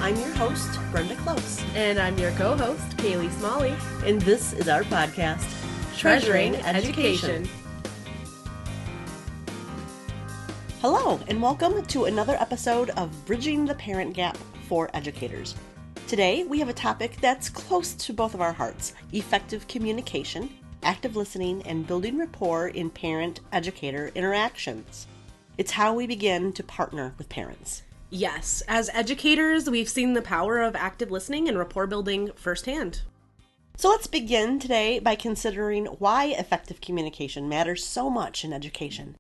I'm your host, Brenda Close. And I'm your co-host, Kaili Smalley. And this is our podcast, Treasuring Education. Hello, and welcome to another episode of Bridging the Parent Gap for Educators. Today, we have a topic that's close to both of our hearts: effective communication, active listening, and building rapport in parent-educator interactions. It's how we begin to partner with parents. Yes, as educators, we've seen the power of active listening and rapport building firsthand. So let's begin today by considering why effective communication matters so much in education.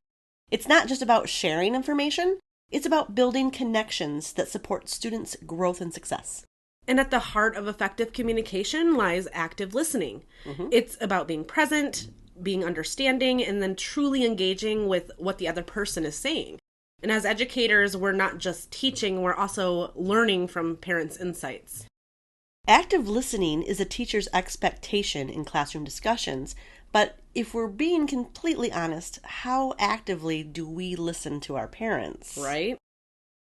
It's not just about sharing information, it's about building connections that support students' growth and success. And at the heart of effective communication lies active listening. It's about being present, being understanding, and then truly engaging with what the other person is saying. And as educators, we're not just teaching, we're also learning from parents' insights. Active listening is a teacher's expectation in classroom discussions, but if we're being completely honest, how actively do we listen to our parents? Right?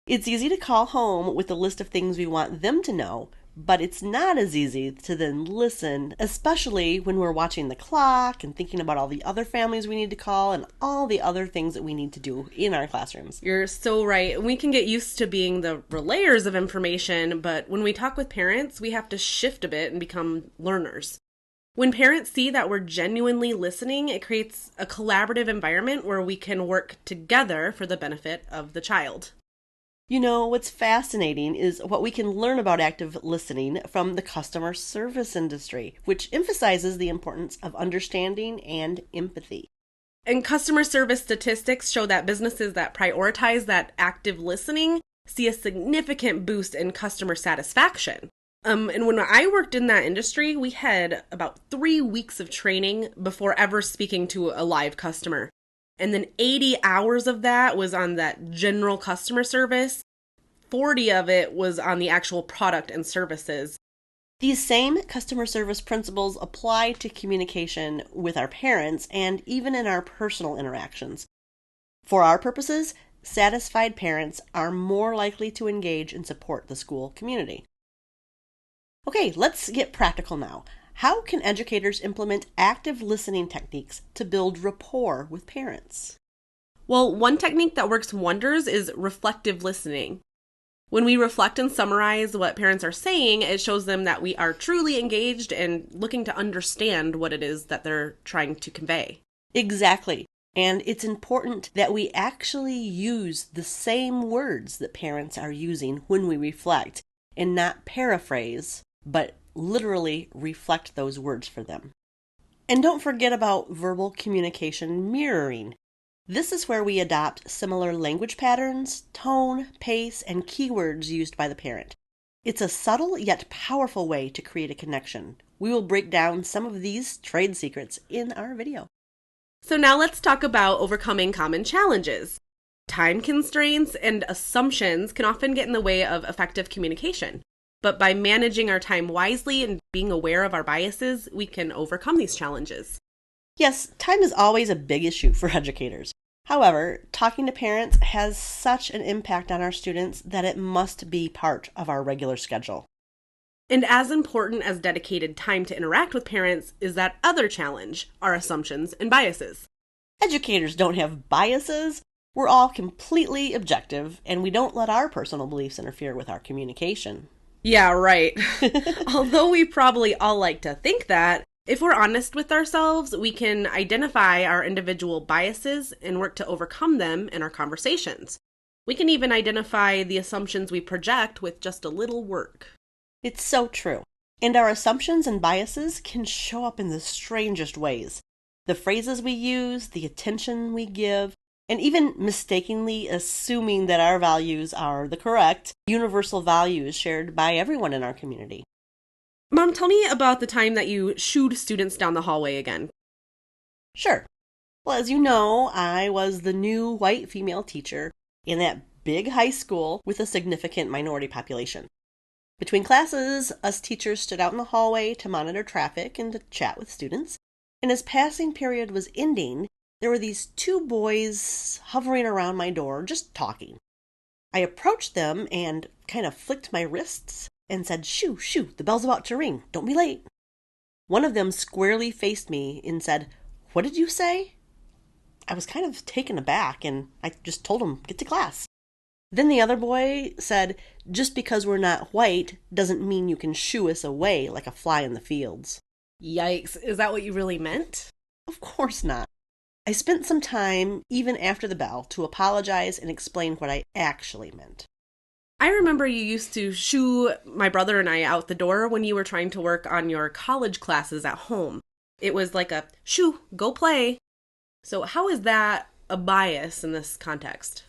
It's easy to call home with a list of things we want them to know, but it's not as easy to then listen, especially when we're watching the clock and thinking about all the other families we need to call and all the other things that we need to do in our classrooms. You're so right. We can get used to being the relayers of information, but when we talk with parents, we have to shift a bit and become learners. When parents see that we're genuinely listening, it creates a collaborative environment where we can work together for the benefit of the child. You know, what's fascinating is what we can learn about active listening from the customer service industry, which emphasizes the importance of understanding and empathy. And customer service statistics show that businesses that prioritize that active listening see a significant boost in customer satisfaction. And when I worked in that industry, we had about 3 weeks of training before ever speaking to a live customer. And then 80 hours of that was on that general customer service. 40 of it was on the actual product and services. These same customer service principles apply to communication with our parents and even in our personal interactions. For our purposes, satisfied parents are more likely to engage and support the school community. Okay, let's get practical now. How can educators implement active listening techniques to build rapport with parents? Well, one technique that works wonders is reflective listening. When we reflect and summarize what parents are saying, it shows them that we are truly engaged and looking to understand what it is that they're trying to convey. Exactly. And it's important that we actually use the same words that parents are using when we reflect and not paraphrase, but literally reflect those words for them. And don't forget about verbal communication mirroring. This is where we adopt similar language patterns, tone, pace, and keywords used by the parent. It's a subtle yet powerful way to create a connection. We will break down some of these trade secrets in our video. So now let's talk about overcoming common challenges. Time constraints and assumptions can often get in the way of effective communication. But by managing our time wisely and being aware of our biases, we can overcome these challenges. Yes, time is always a big issue for educators. However, talking to parents has such an impact on our students that it must be part of our regular schedule. And as important as dedicated time to interact with parents is that other challenge, our assumptions and biases. Educators don't have biases. We're all completely objective, and we don't let our personal beliefs interfere with our communication. Yeah, right. Although we probably all like to think that, if we're honest with ourselves, we can identify our individual biases and work to overcome them in our conversations. We can even identify the assumptions we project with just a little work. It's so true. And our assumptions and biases can show up in the strangest ways. The phrases we use, the attention we give, and even mistakenly assuming that our values are the correct, universal values shared by everyone in our community. Mom, tell me about the time that you shooed students down the hallway again. Sure. Well, as you know, I was the new white female teacher in that big high school with a significant minority population. Between classes, us teachers stood out in the hallway to monitor traffic and to chat with students. And as passing period was ending, there were these 2 boys hovering around my door, just talking. I approached them and kind of flicked my wrists and said, "Shoo, shoo, the bell's about to ring. Don't be late." One of them squarely faced me and said, "What did you say?" I was kind of taken aback and I just told him, "Get to class." Then the other boy said, "Just because we're not white doesn't mean you can shoo us away like a fly in the fields." Yikes. Is that what you really meant? Of course not. I spent some time, even after the bell, to apologize and explain what I actually meant. I remember you used to shoo my brother and I out the door when you were trying to work on your college classes at home. It was like a shoo, go play. So how is that a bias in this context?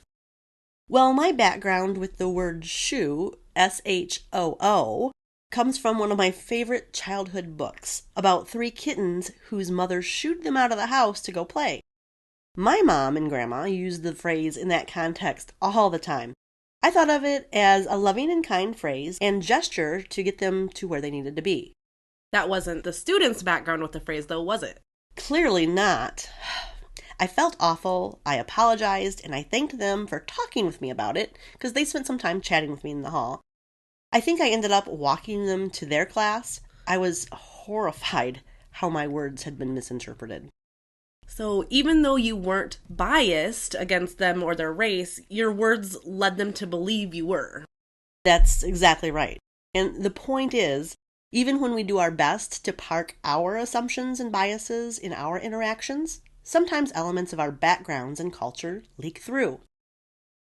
Well, my background with the word shoo, S-H-O-O, comes from one of my favorite childhood books about 3 kittens whose mothers shooed them out of the house to go play. My mom and grandma used the phrase in that context all the time. I thought of it as a loving and kind phrase and gesture to get them to where they needed to be. That wasn't the student's background with the phrase, though, was it? Clearly not. I felt awful, I apologized, and I thanked them for talking with me about it because they spent some time chatting with me in the hall. I think I ended up walking them to their class. I was horrified how my words had been misinterpreted. So even though you weren't biased against them or their race, your words led them to believe you were. That's exactly right. And the point is, even when we do our best to park our assumptions and biases in our interactions, sometimes elements of our backgrounds and culture leak through.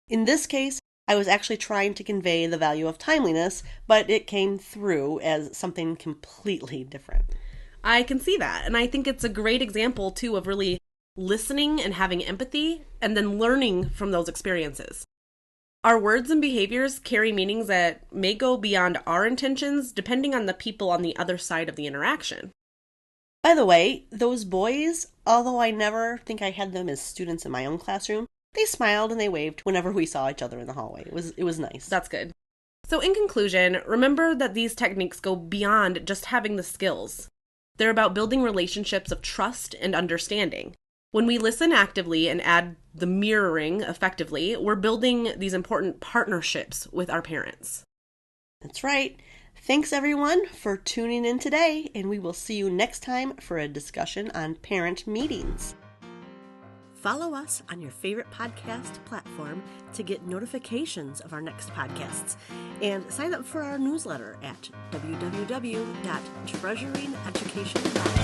In this case, I was actually trying to convey the value of timeliness, but it came through as something completely different. I can see that. And I think it's a great example, too, of really listening and having empathy and then learning from those experiences. Our words and behaviors carry meanings that may go beyond our intentions depending on the people on the other side of the interaction. By the way, those boys, although I never think I had them as students in my own classroom, they smiled and they waved whenever we saw each other in the hallway. It was nice. That's good. So in conclusion, remember that these techniques go beyond just having the skills. They're about building relationships of trust and understanding. When we listen actively and add the mirroring effectively, we're building these important partnerships with our parents. That's right. Thanks everyone for tuning in today, and we will see you next time for a discussion on parent meetings. Follow us on your favorite podcast platform to get notifications of our next podcasts, and sign up for our newsletter at www.treasuringeducation.com.